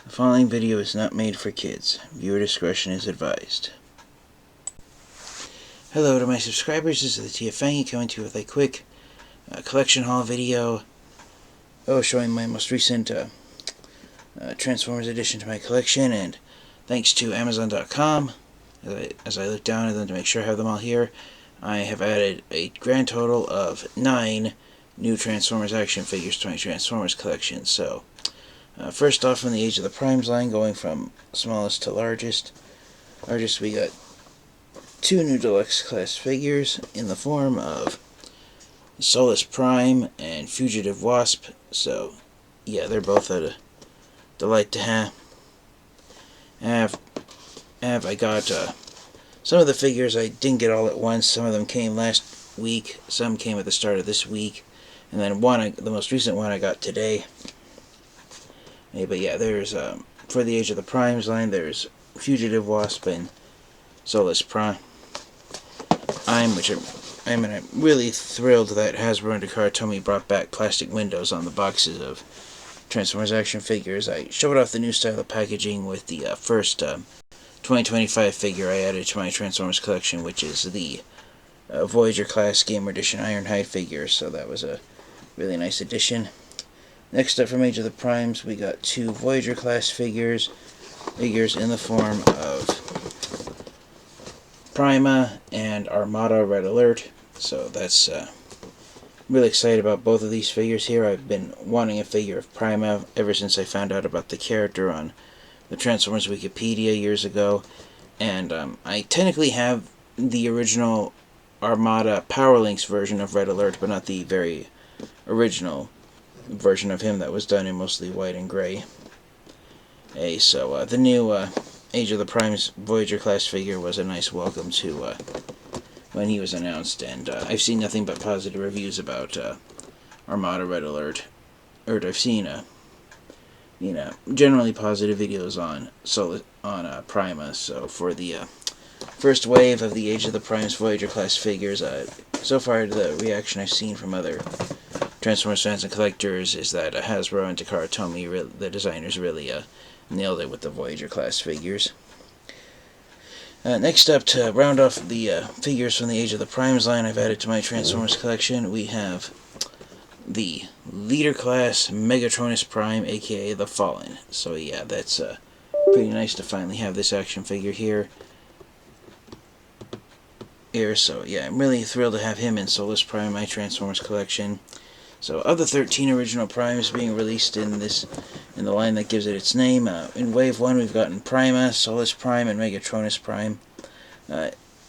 The following video is not made for kids. Viewer discretion is advised. Hello to my subscribers, this is the TFangy coming to you with a quick collection haul video showing my most recent Transformers addition to my collection, and thanks to Amazon.com, as I look down at them to make sure I have them all here, I have added a grand total of 9 new Transformers action figures to my Transformers collection. So, first off, from the Age of the Primes line, going from smallest to largest, we got 2 new deluxe class figures in the form of Solus Prime and Fugitive Wasp. So, yeah, they're both a delight to have. I got some of the figures I didn't get all at once. Some of them came last week, some came at the start of this week, and then the most recent one I got today. But yeah, there's, for the Age of the Primes line, there's Fugitive Wasp and Solus Prime. I'm really thrilled that Hasbro and Tomy brought back plastic windows on the boxes of Transformers action figures. I showed off the new style of packaging with the first 2025 figure I added to my Transformers collection, which is the Voyager class Gamer Edition Ironhide figure, so that was a really nice addition. Next up, from Age of the Primes, we got 2 Voyager class figures in the form of Prima and Armada Red Alert. So that's really excited about both of these figures here. I've been wanting a figure of Prima ever since I found out about the character on the Transformers Wikipedia years ago, and I technically have the original Armada Power Links version of Red Alert, but not the very original version of him that was done in mostly white and gray. So the new Age of the Primes Voyager class figure was a nice welcome to when he was announced, and I've seen nothing but positive reviews about Armada Red Alert. I've seen generally positive videos on Prima. So for the first wave of the Age of the Primes Voyager class figures, so far the reaction I've seen from other Transformers fans and collectors is that Hasbro and Takara Tomy, the designers, really nailed it with the Voyager class figures. Next up, to round off the figures from the Age of the Primes line I've added to my Transformers collection, we have the Leader class Megatronus Prime, aka the Fallen. So yeah, that's pretty nice to finally have this action figure here. So yeah, I'm really thrilled to have him in Solus Prime in my Transformers collection. So, of the 13 original Primes being released in the line that gives it its name, in Wave 1 we've gotten Prima, Solus Prime, and Megatronus Prime.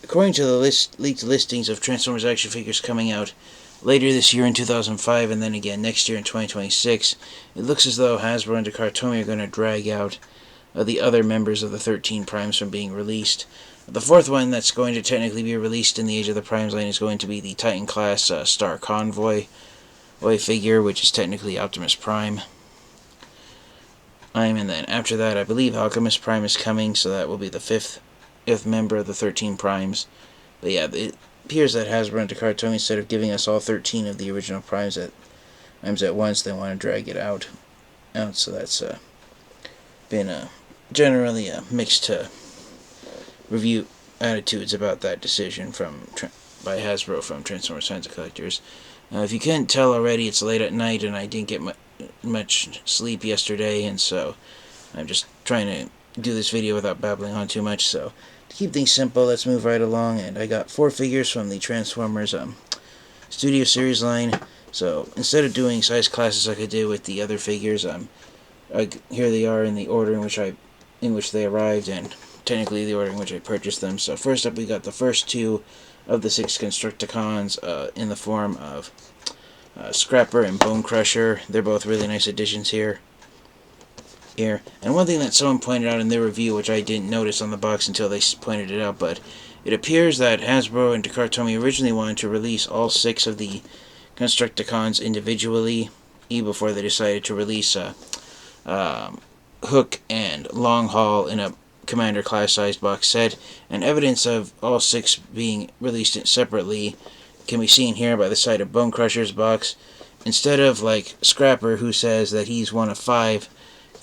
According to the leaked listings of Transformers action figures coming out later this year in 2005 and then again next year in 2026, it looks as though Hasbro and Takara Tomy are going to drag out the other members of the 13 Primes from being released. The 4th one that's going to technically be released in the Age of the Primes line is going to be the Titan class Star Convoy figure, which is technically Optimus Prime. And then after that, I believe Alchemist Prime is coming, so that will be the fifth member of the 13 Primes. But yeah, it appears that Hasbro and Takara Tomy, instead of giving us all 13 of the original Primes at once, they want to drag it out. So that's been generally mixed review attitudes about that decision by Hasbro from Transformers fans and collectors. If you couldn't tell already, it's late at night and I didn't get much sleep yesterday, and so I'm just trying to do this video without babbling on too much. So to keep things simple, let's move right along. And I got 4 figures from the Transformers Studio Series line. So instead of doing size classes like I did with the other figures, here they are in the order in which they arrived, and technically the order in which I purchased them. So first up, we got the first 2 of the 6 Constructicons in the form of Scrapper and Bone Crusher. They're both really nice additions here. And one thing that someone pointed out in their review, which I didn't notice on the box until they pointed it out, but it appears that Hasbro and Takara Tomy originally wanted to release all 6 of the Constructicons individually, before they decided to release Hook and Long Haul in a Commander class sized box set, and evidence of all 6 being released separately can be seen here by the side of Bone Crusher's box. Instead of like Scrapper, who says that he's one of 5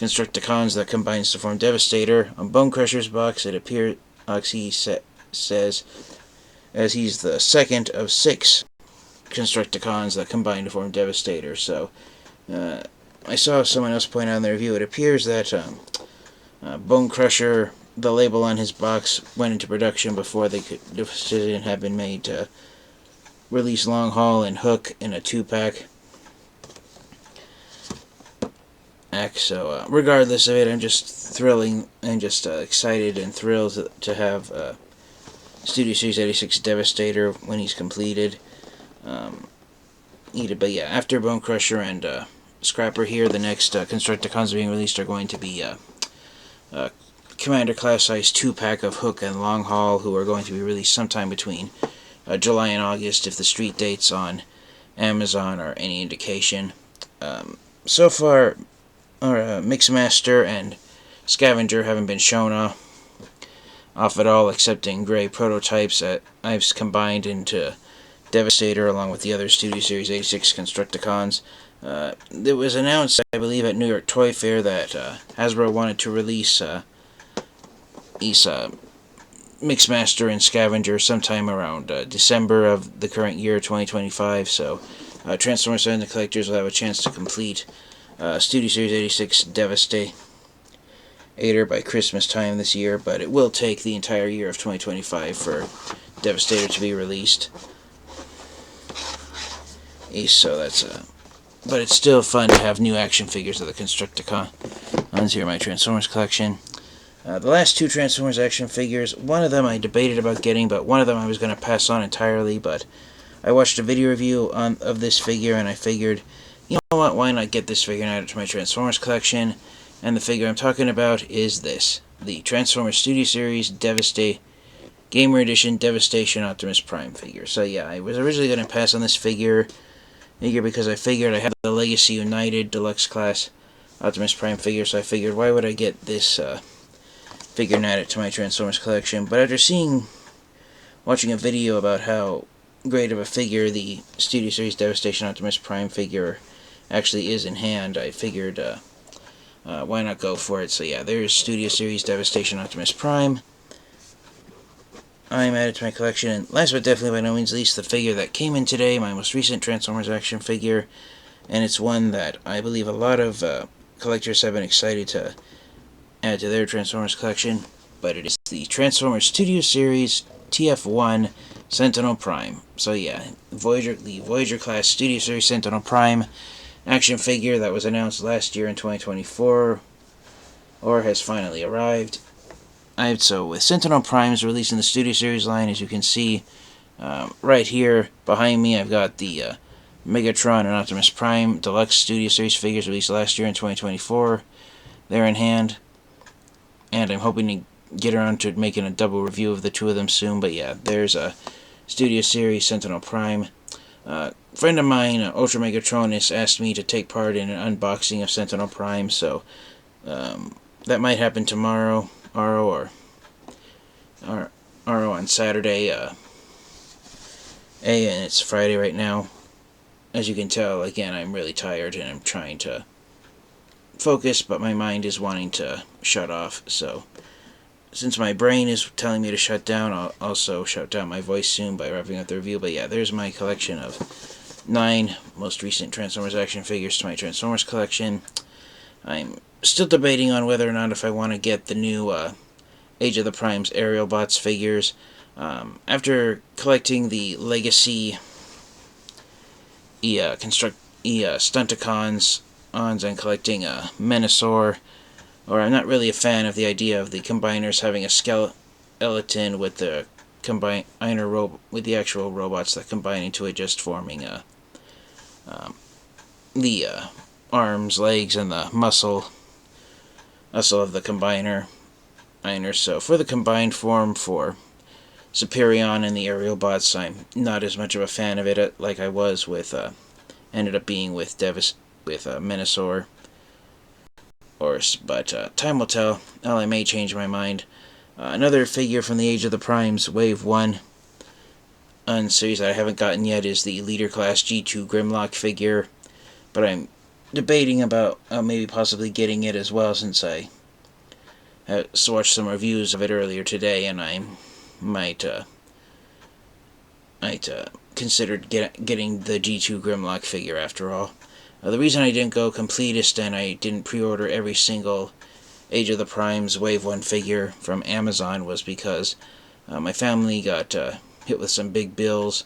Constructicons that combines to form Devastator. On Bone Crusher's box, it appears, says, as he's the second of 6 Constructicons that combine to form Devastator. So, I saw someone else point out in the review, it appears that Bone Crusher, the label on his box, went into production before the decision had been made to release Long Haul and Hook in a 2-pack. So, regardless of it, I'm just excited and thrilled to have Studio Series 86 Devastator when he's completed. But yeah, after Bone Crusher and Scrapper here, the next Constructicons being released are going to be Commander Class Size 2-pack of Hook and Long Haul, who are going to be released sometime between July and August, if the street dates on Amazon are any indication. So far, Mixmaster and Scavenger haven't been shown off at all, except in gray prototypes that I've combined into Devastator along with the other Studio Series 86 Constructicons. It was announced, I believe, at New York Toy Fair that Hasbro wanted to release these Mixmaster and Scavenger sometime around December of the current year, 2025. So Transformers and the collectors will have a chance to complete Studio Series 86 Devastator by Christmas time this year, but it will take the entire year of 2025 for Devastator to be released. So that's but it's still fun to have new action figures of the Constructicons here in my Transformers collection. The last 2 Transformers action figures, one of them I debated about getting, but one of them I was going to pass on entirely, but I watched a video review of this figure, and I figured, you know what, why not get this figure and add it to my Transformers collection? And the figure I'm talking about is this, the Transformers Studio Series Gamer Edition Devastation Optimus Prime figure. So yeah, I was originally going to pass on this figure because I figured I have the Legacy United Deluxe Class Optimus Prime figure, so I figured, why would I get this figure and add it to my Transformers collection? But after watching a video about how great of a figure the Studio Series Devastation Optimus Prime figure actually is in hand, I figured, why not go for it? So yeah, there's Studio Series Devastation Optimus Prime. I'm added to my collection, and last but definitely by no means least, the figure that came in today, my most recent Transformers action figure, and it's one that I believe a lot of collectors have been excited to add to their Transformers collection, but it is the Transformers Studio Series TF1 Sentinel Prime. So yeah, the Voyager class Studio Series Sentinel Prime action figure that was announced last year in 2024, or has finally arrived. So with Sentinel Primes releasing the Studio Series line, as you can see right here behind me, I've got the Megatron and Optimus Prime Deluxe Studio Series figures released last year in 2024. They're in hand, and I'm hoping to get around to making a double review of the 2 of them soon. But yeah, there's a Studio Series Sentinel Prime. A friend of mine, Ultra Megatronus, asked me to take part in an unboxing of Sentinel Prime, so that might happen tomorrow. Or on Saturday, and it's Friday right now. As you can tell, again, I'm really tired and I'm trying to focus, but my mind is wanting to shut off. So, since my brain is telling me to shut down, I'll also shut down my voice soon by wrapping up the review. But yeah, there's my collection of 9 most recent Transformers action figures to my Transformers collection. I'm still debating on whether or not if I want to get the new Age of the Primes Aerial Bots figures. After collecting the Legacy Stunticons and collecting Menasor, or I'm not really a fan of the idea of the combiners having a skeleton with the with the actual robots that combine into it, just forming the arms, legs, and the muscle of the combiner. So for the combined form for Superion and the Aerial Bots, I'm not as much of a fan of it like I was with ended up being with Menasor. But time will tell. I may change my mind. Another figure from the Age of the Primes Wave 1 series that I haven't gotten yet is the Leader Class G2 Grimlock figure, but I'm debating about maybe possibly getting it as well, since I watched some reviews of it earlier today, and I might consider getting the G2 Grimlock figure after all. The reason I didn't go completist and I didn't pre-order every single Age of the Primes Wave 1 figure from Amazon was because my family got hit with some big bills.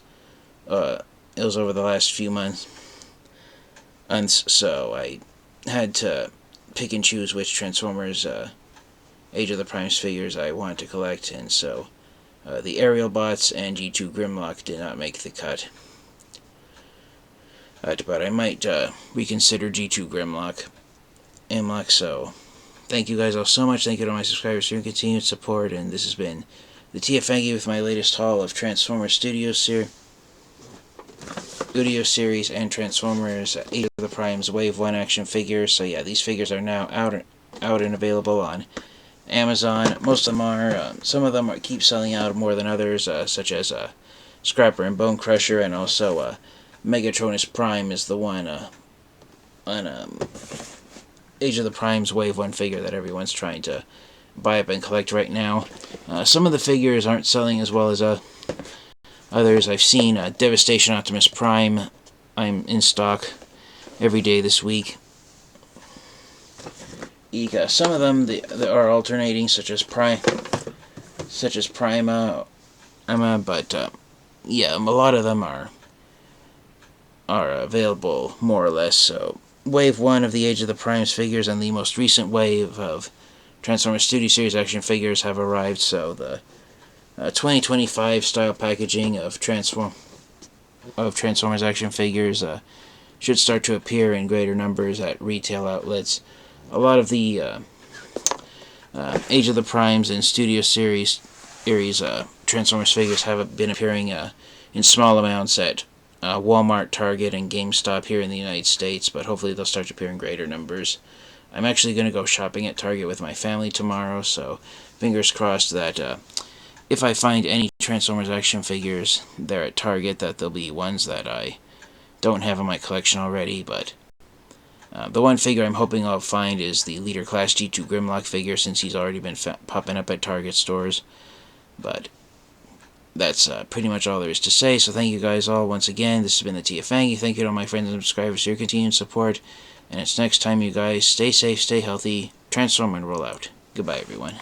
It was over the last few months, and so I had to pick and choose which Transformers Age of the Primes figures I wanted to collect, and so the Aerial Bots and G2 Grimlock did not make the cut. But I might reconsider G2 Grimlock. So thank you guys all so much. Thank you to all my subscribers for your continued support, and this has been the TFangy with my latest haul of Transformers Studio Series and Transformers Age of the Primes Wave 1 action figures. So yeah, these figures are now out and available on Amazon. Most of them are. Some of them keep selling out more than others, such as Scrapper and Bone Crusher, and also Megatronus Prime is the one on Age of the Primes Wave 1 figure that everyone's trying to buy up and collect right now. Some of the figures aren't selling as well as others. I've seen Devastation Optimus Prime. I'm in stock every day this week. Some of them they are alternating, such as Prima, but yeah, a lot of them are available more or less. So Wave 1 of the Age of the Primes figures and the most recent wave of Transformers Studio Series action figures have arrived. So the 2025 style packaging of Transformers action figures should start to appear in greater numbers at retail outlets. A lot of the Age of the Primes and Studio Series Transformers figures have been appearing in small amounts at Walmart, Target, and GameStop here in the United States, but hopefully they'll start to appear in greater numbers. I'm actually going to go shopping at Target with my family tomorrow, so fingers crossed that if I find any Transformers action figures there at Target, that they'll be ones that I don't have in my collection already. But the one figure I'm hoping I'll find is the Leader Class G2 Grimlock figure, since he's already been popping up at Target stores. But that's pretty much all there is to say, so thank you guys all once again. This has been the TFangy. Thank you to all my friends and subscribers for your continued support, and it's next time, you guys. Stay safe, stay healthy, transform and roll out. Goodbye, everyone.